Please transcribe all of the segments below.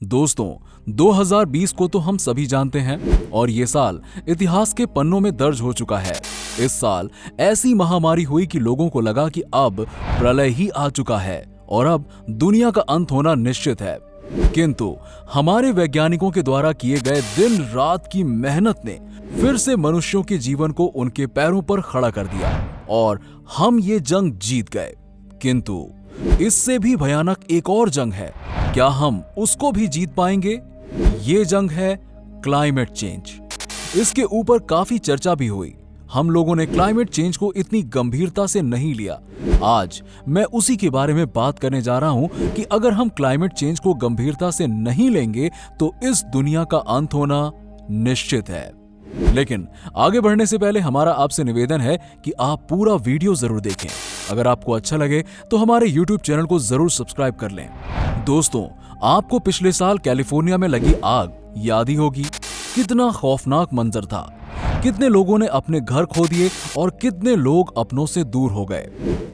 दोस्तों, 2020 को तो हम सभी जानते हैं और ये साल इतिहास के पन्नों में दर्ज हो चुका है। इस साल ऐसी महामारी हुई कि लोगों को लगा कि अब प्रलय ही आ चुका है और अब दुनिया का अंत होना निश्चित है। किंतु हमारे वैज्ञानिकों के द्वारा किए गए दिन रात की मेहनत ने फिर से मनुष्यों के जीवन को उनके पैरों पर खड़ा कर दिया और हम ये जंग जीत गए। किंतु इससे भी भयानक एक और जंग है। क्या हम उसको भी जीत पाएंगे? ये जंग है क्लाइमेट चेंज। इसके ऊपर काफी चर्चा भी हुई। हम लोगों ने क्लाइमेट चेंज को इतनी गंभीरता से नहीं लिया। आज मैं उसी के बारे में बात करने जा रहा हूं कि अगर हम क्लाइमेट चेंज को गंभीरता से नहीं लेंगे तो इस दुनिया का अंत होना निश्चित है। लेकिन आगे बढ़ने से पहले हमारा आपसे निवेदन है कि आप पूरा वीडियो जरूर देखें। अगर आपको अच्छा लगे तो हमारे YouTube चैनल को जरूर सब्सक्राइब कर लें। दोस्तों, आपको पिछले साल कैलिफोर्निया में लगी आग याद ही होगी। कितना खौफनाक मंजर था। कितने लोगों ने अपने घर खो दिए और कितने लोग अपनों से दूर हो गए।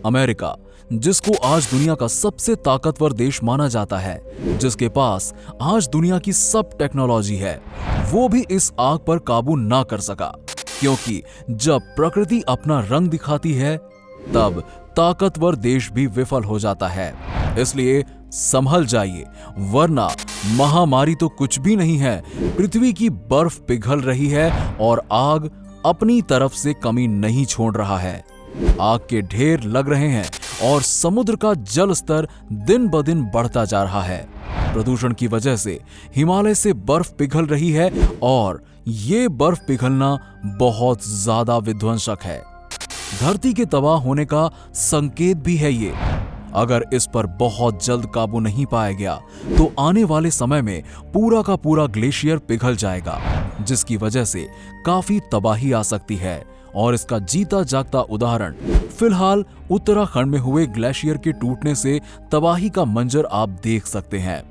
अमेरिका, जिसको आज दुनिया का सबसे ताकतवर देश माना जाता है, जिसके पास आज दुनिया की सब टेक्नोलॉजी है, वो भी इस आग पर काबू ना कर सका। क्योंकि जब प्रकृति अपना रंग दिखाती है तब ताकतवर देश भी विफल हो जाता है। इसलिए संभल जाइए, वरना महामारी तो कुछ भी नहीं है। पृथ्वी की बर्फ पिघल रही है और आग अपनी तरफ से कमी नहीं छोड़ रहा है। आग के ढेर लग रहे हैं और समुद्र का जल स्तर दिन ब दिन बढ़ता जा रहा है। प्रदूषण की वजह से हिमालय से बर्फ पिघल रही है और ये बर्फ पिघलना बहुत ज्यादा विध्वंसक है। धरती के तबाह होने का संकेत भी है ये। अगर इस पर बहुत जल्द काबू नहीं पाया गया तो आने वाले समय में पूरा का पूरा ग्लेशियर पिघल जाएगा, जिसकी वजह से काफी तबाही आ सकती है। और इसका जीता जागता उदाहरण फिलहाल उत्तराखंड में हुए ग्लेशियर के टूटने से तबाही का मंजर आप देख सकते हैं।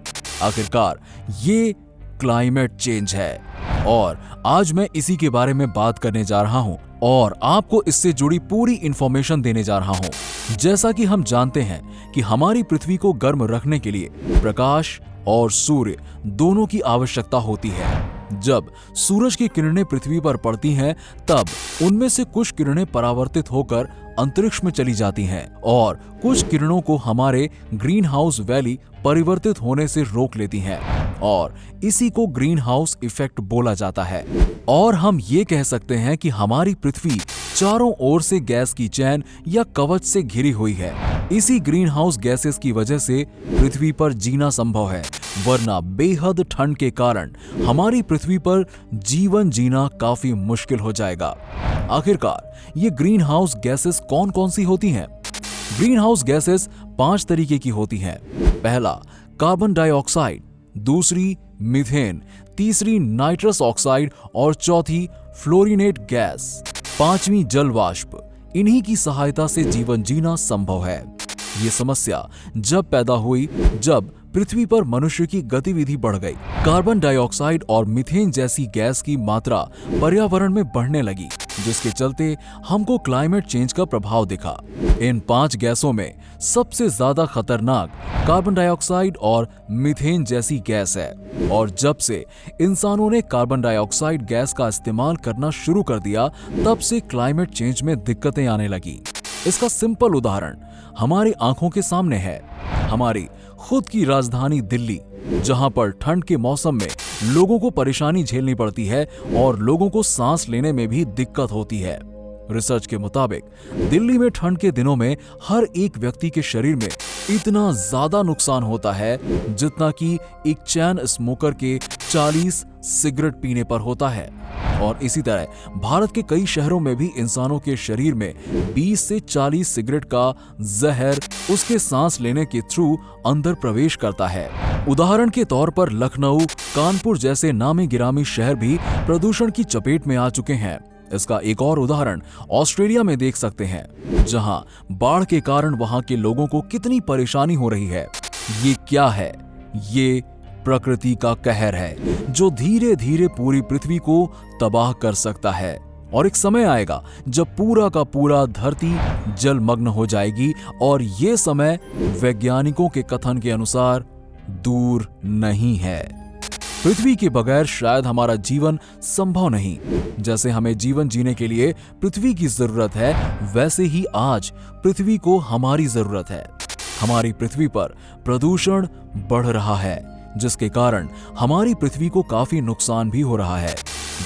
आखिरकार ये क्लाइमेट चेंज है और आज मैं इसी के बारे में बात करने जा रहा हूं और आपको इससे जुड़ी पूरी इंफॉर्मेशन देने जा रहा हूं। जैसा कि हम जानते हैं कि हमारी पृथ्वी को गर्म रखने के लिए प्रकाश और सूर्य दोनों की आवश्यकता होती है। जब सूरज की किरणें पृथ्वी पर पड़ती हैं, तब उनमें से कुछ किरणें परावर्तित होकर अंतरिक्ष में चली जाती हैं और कुछ किरणों को हमारे ग्रीन हाउस वैली परिवर्तित होने से रोक लेती हैं और इसी को ग्रीन हाउस इफेक्ट बोला जाता है। और हम ये कह सकते हैं कि हमारी पृथ्वी चारों ओर से गैस की चैन या कवच से घिरी हुई है। इसी ग्रीन हाउस गैसेस की वजह से पृथ्वी पर जीना संभव है, वरना बेहद ठंड के कारण हमारी पृथ्वी पर जीवन जीना काफी मुश्किल हो जाएगा। आखिरकार ये ग्रीन हाउस गैसेस कौन कौन सी होती हैं? ग्रीन हाउस गैसेस 5 तरीके की होती हैं। पहला कार्बन डाइऑक्साइड, दूसरी मीथेन, तीसरी नाइट्रस ऑक्साइड और चौथी फ्लोरिनेट गैस, पांचवी जल वाष्प। इन्हीं की सहायता से जीवन जीना संभव है। ये समस्या जब पैदा हुई जब पृथ्वी पर मनुष्य की गतिविधि बढ़ गई। कार्बन डाइऑक्साइड और मीथेन जैसी गैस की मात्रा पर्यावरण में बढ़ने लगी, जिसके चलते हमको क्लाइमेट चेंज का प्रभाव दिखा। इन 5 गैसों में सबसे ज्यादा खतरनाक कार्बन डाइऑक्साइड और मीथेन जैसी गैस है और जब से इंसानों ने कार्बन डाइऑक्साइड गैस का इस्तेमाल करना शुरू कर दिया, तब से क्लाइमेट चेंज में दिक्कतें आने लगी। इसका सिंपल उदाहरण हमारी आंखों के सामने है। हमारी खुद की राजधानी दिल्ली, जहां पर ठंड के मौसम में लोगों को परेशानी झेलनी पड़ती है और लोगों को सांस लेने में भी दिक्कत होती है। रिसर्च के मुताबिक दिल्ली में ठंड के दिनों में हर एक व्यक्ति के शरीर में इतना ज्यादा नुकसान होता है जितना कि एक चैन स्मोकर के 40 सिगरेट पीने पर होता है। और इसी तरह भारत के कई शहरों में भी इंसानों के शरीर में 20 से 40 सिगरेट का जहर उसके सांस लेने के थ्रू अंदर प्रवेश करता है। उदाहरण के तौर पर लखनऊ, कानपुर जैसे नामी गिरामी शहर भी प्रदूषण की चपेट में आ चुके हैं। इसका एक और उदाहरण ऑस्ट्रेलिया में देख सकते हैं, जहां बाढ़ के कारण वहां के लोगों को कितनी परेशानी हो रही है। ये क्या है? ये प्रकृति का कहर है जो धीरे धीरे पूरी पृथ्वी को तबाह कर सकता है। और एक समय आएगा जब पूरा का पूरा धरती जलमग्न हो जाएगी और ये समय वैज्ञानिकों के कथन के अनुसार दूर नहीं है। पृथ्वी के बगैर शायद हमारा जीवन संभव नहीं। जैसे हमें जीवन जीने के लिए पृथ्वी की जरूरत है, वैसे ही आज पृथ्वी को हमारी जरूरत है। हमारी पृथ्वी पर प्रदूषण बढ़ रहा है, जिसके कारण हमारी पृथ्वी को काफी नुकसान भी हो रहा है।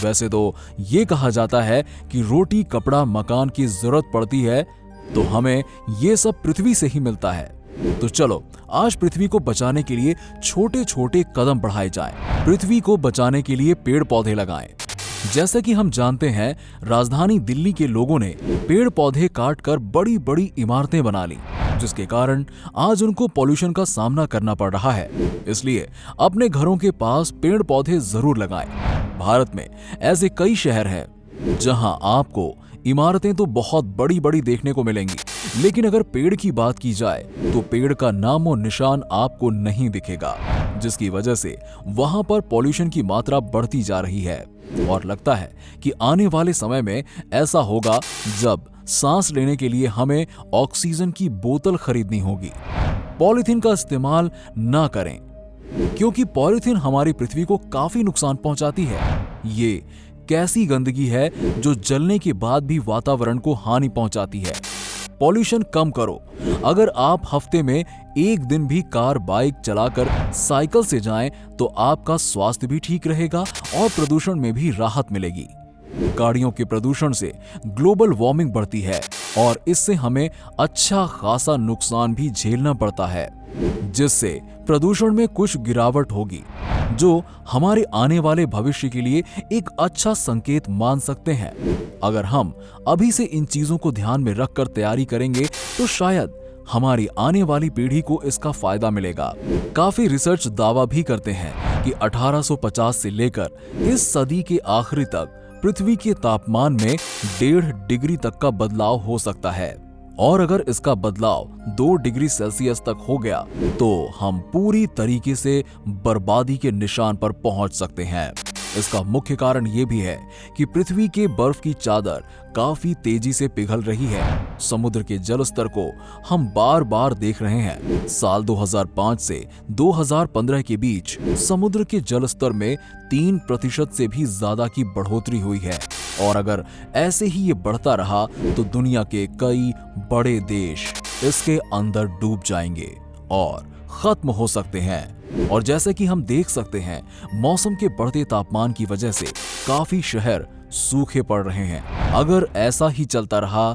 वैसे तो ये कहा जाता है कि रोटी, कपड़ा, मकान की जरूरत पड़ती है तो हमें ये सब पृथ्वी से ही मिलता है। तो चलो आज पृथ्वी को बचाने के लिए छोटे छोटे कदम बढ़ाए जाएं। पृथ्वी को बचाने के लिए पेड़ पौधे लगाएं। जैसे कि हम जानते हैं, राजधानी दिल्ली के लोगों ने पेड़ पौधे काटकर बड़ी बड़ी इमारतें बना ली, जिसके कारण आज उनको पॉल्यूशन का सामना करना पड़ रहा है। इसलिए अपने घरों के पास पेड़ पौधे जरूर लगाएं। भारत में ऐसे कई शहर हैं जहां आपको इमारतें तो बहुत बड़ी बड़ी देखने को मिलेंगी, लेकिन अगर पेड़ की बात की जाए तो पेड़ का नामो निशान आपको नहीं दिखेगा, जिसकी वजह से वहां पर पॉल्यूशन की मात्रा बढ़ती जा रही है। और लगता है कि आने वाले समय में ऐसा होगा जब सांस लेने के लिए हमें ऑक्सीजन की बोतल खरीदनी होगी। पॉलीथीन का इस्तेमाल ना करें, क्योंकि पॉलीथीन हमारी पृथ्वी को काफी नुकसान पहुंचाती है। ये कैसी गंदगी है जो जलने के बाद भी वातावरण को हानि पहुंचाती है। पॉल्यूशन कम करो। अगर आप हफ्ते में एक दिन भी कार, बाइक चलाकर साइकिल से जाएं तो आपका स्वास्थ्य भी ठीक रहेगा और प्रदूषण में भी राहत मिलेगी। गाड़ियों के प्रदूषण से ग्लोबल वार्मिंग बढ़ती है और इससे हमें अच्छा खासा नुकसान भी झेलना पड़ता है, जिससे प्रदूषण में कुछ गिरावट होगी, जो हमारे आने वाले भविष्य के लिए एक अच्छा संकेत मान सकते हैं। अगर हम अभी से इन चीजों को ध्यान में रखकर तैयारी करेंगे तो शायद हमारी आने वाली पीढ़ी को इसका फायदा मिलेगा। काफी रिसर्च दावा भी करते हैं कि 1850 से लेकर इस सदी के आखिरी तक पृथ्वी के तापमान में 1.5 डिग्री तक का बदलाव हो सकता है, और अगर इसका बदलाव 2 डिग्री सेल्सियस तक हो गया तो हम पूरी तरीके से बर्बादी के निशान पर पहुंच सकते हैं। इसका मुख्य कारण ये भी है कि पृथ्वी के बर्फ की चादर काफी तेजी से पिघल रही है। समुद्र के जल स्तर को हम बार बार देख रहे हैं। साल 2005 से 2015 के बीच समुद्र के जल स्तर में 3% से भी ज्यादा की बढ़ोतरी हुई है, और अगर ऐसे ही ये बढ़ता रहा तो दुनिया के कई बड़े देश इसके अंदर डूब जाएंगे और खत्म हो सकते हैं। और जैसे कि हम देख सकते हैं, मौसम के बढ़ते तापमान की वजह से काफी शहर सूखे पड़ रहे हैं। अगर ऐसा ही चलता रहा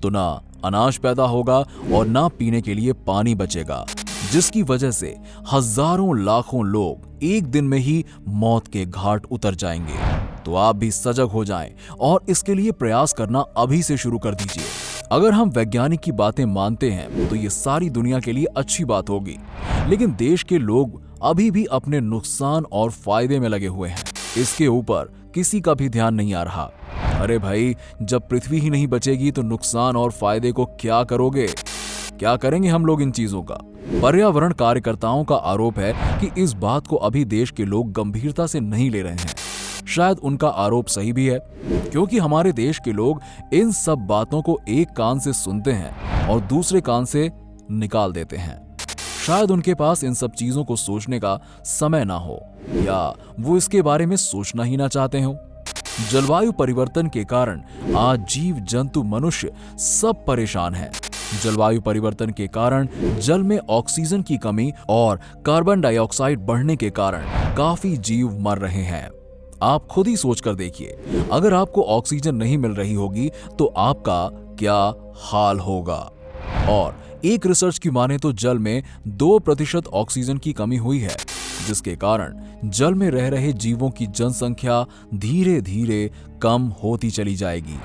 तो ना अनाज पैदा होगा और ना पीने के लिए पानी बचेगा, जिसकी वजह से हजारों लाखों लोग एक दिन में ही मौत के घाट उतर जाएंगे। तो आप भी सजग हो जाएं और इसके लिए प्रयास करना अभी से शुरू कर दीजिए। अगर हम वैज्ञानिक की बातें मानते हैं तो ये सारी दुनिया के लिए अच्छी बात होगी, लेकिन देश के लोग अभी भी अपने नुकसान और फायदे में लगे हुए हैं। इसके ऊपर किसी का भी ध्यान नहीं आ रहा। अरे भाई, जब पृथ्वी ही नहीं बचेगी तो नुकसान और फायदे को क्या करोगे? क्या करेंगे हम लोग इन चीजों का? पर्यावरण कार्यकर्ताओं का आरोप है कि इस बात को अभी देश के लोग गंभीरता से नहीं ले रहे हैं। शायद उनका आरोप सही भी है, क्योंकि हमारे देश के लोग इन सब बातों को एक कान से सुनते हैं और दूसरे कान से निकाल देते हैं। शायद उनके पास इन सब चीजों को सोचने का समय ना हो, या वो इसके बारे में सोचना ही ना चाहते हो। जलवायु परिवर्तन के कारण आज जीव जंतु, मनुष्य सब परेशान हैं। जलवायु परिवर्तन के कारण जल में ऑक्सीजन की कमी और कार्बन डाइऑक्साइड बढ़ने के कारण काफी जीव मर रहे हैं। आप खुद ही सोच कर देखिए, अगर आपको ऑक्सीजन नहीं मिल रही होगी तो आपका क्या हाल होगा। और एक रिसर्च की माने तो जल में 2% ऑक्सीजन की कमी हुई है, जिसके कारण जल में रह रहे जीवों की जनसंख्या धीरे धीरे कम होती चली जाएगी।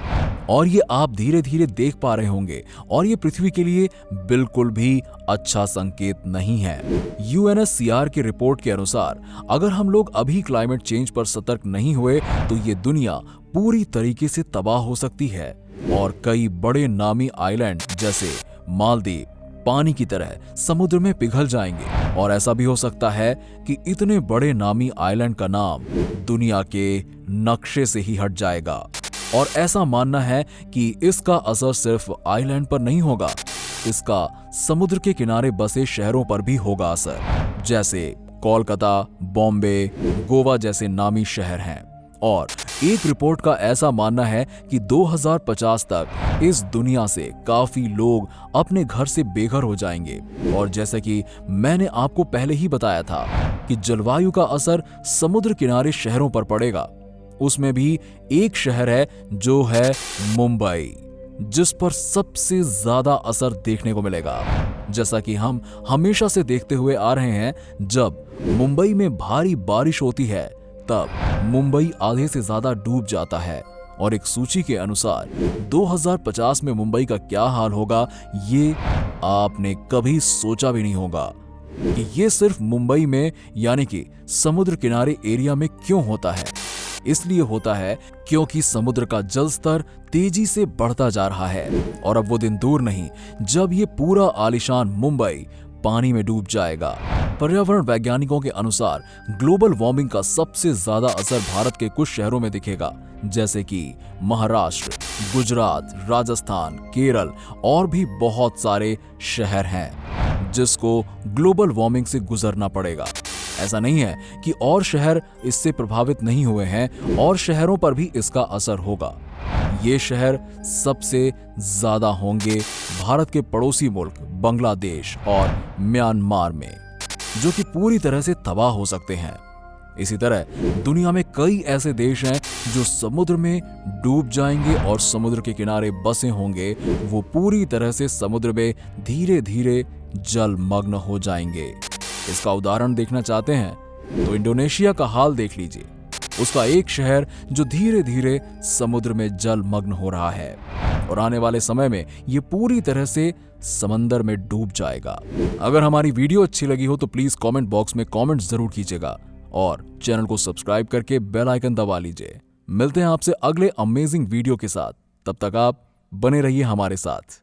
और ये आप धीरे धीरे देख पा रहे होंगे, और ये पृथ्वी के लिए बिल्कुल भी अच्छा संकेत नहीं है। UNSCR की रिपोर्ट के अनुसार अगर हम लोग अभी क्लाइमेट चेंज पर सतर्क नहीं हुए तो ये दुनिया पूरी तरीके से तबाह हो सकती है, और कई बड़े नामी आइलैंड जैसे मालदीव पानी की तरह समुद्र में पिघल जाएंगे। और ऐसा भी हो सकता है कि इतने बड़े नामी आइलैंड का नाम दुनिया के नक्शे से ही हट जाएगा। और ऐसा मानना है कि इसका असर सिर्फ आइलैंड पर नहीं होगा, इसका समुद्र के किनारे बसे शहरों पर भी होगा असर, जैसे कोलकाता, बॉम्बे, गोवा जैसे नामी शहर हैं। और एक रिपोर्ट का ऐसा मानना है कि 2050 तक इस दुनिया से काफी लोग अपने घर से बेघर हो जाएंगे। और जैसे कि मैंने आपको पहले ही बताया था कि जलवायु का असर समुद्र किनारे शहरों पर पड़ेगा, उसमें भी एक शहर है जो है मुंबई, जिस पर सबसे ज्यादा असर देखने को मिलेगा। जैसा कि हम हमेशा से देखते हुए आ रहे हैं, जब मुंबई में भारी बारिश होती है तब मुंबई आधे से ज्यादा डूब जाता है। और एक सूची के अनुसार 2050 में मुंबई का क्या हाल होगा, ये आपने कभी सोचा भी नहीं होगा। कि ये सिर्फ मुंबई में यानी कि समुद्र किनारे एरिया में क्यों होता है? इसलिए होता है क्योंकि समुद्र का जल स्तर तेजी से बढ़ता जा रहा है। और अब वो दिन दूर नहीं जब ये पूरा आलीशान मुंबई पानी में डूब जाएगा। पर्यावरण वैज्ञानिकों के अनुसार ग्लोबल वार्मिंग का सबसे ज्यादा असर भारत के कुछ शहरों में दिखेगा, जैसे कि महाराष्ट्र, गुजरात, राजस्थान, केरल और भी बहुत सारे शहर हैं जिसको ग्लोबल वार्मिंग से गुजरना पड़ेगा। ऐसा नहीं है कि और शहर इससे प्रभावित नहीं हुए हैं, और शहरों पर भी इसका असर होगा। ये शहर सबसे ज्यादा होंगे भारत के पड़ोसी मुल्क बांग्लादेश और म्यांमार में, जो कि पूरी तरह से तबाह हो सकते हैं। इसी तरह दुनिया में कई ऐसे देश हैं जो समुद्र में डूब जाएंगे और समुद्र के किनारे बसे होंगे, वो पूरी तरह से समुद्र में धीरे धीरे जलमग्न हो जाएंगे। इसका उदाहरण देखना चाहते हैं तो इंडोनेशिया का हाल देख लीजिए। उसका एक शहर जो धीरे धीरे समुद्र में जलमग्न हो रहा है और आने वाले समय में ये पूरी तरह से समंदर में डूब जाएगा। अगर हमारी वीडियो अच्छी लगी हो तो प्लीज कमेंट बॉक्स में कमेंट जरूर कीजिएगा और चैनल को सब्सक्राइब करके बेल आइकन दबा लीजिए। मिलते हैं आपसे अगले अमेजिंग वीडियो के साथ, तब तक आप बने रहिए हमारे साथ।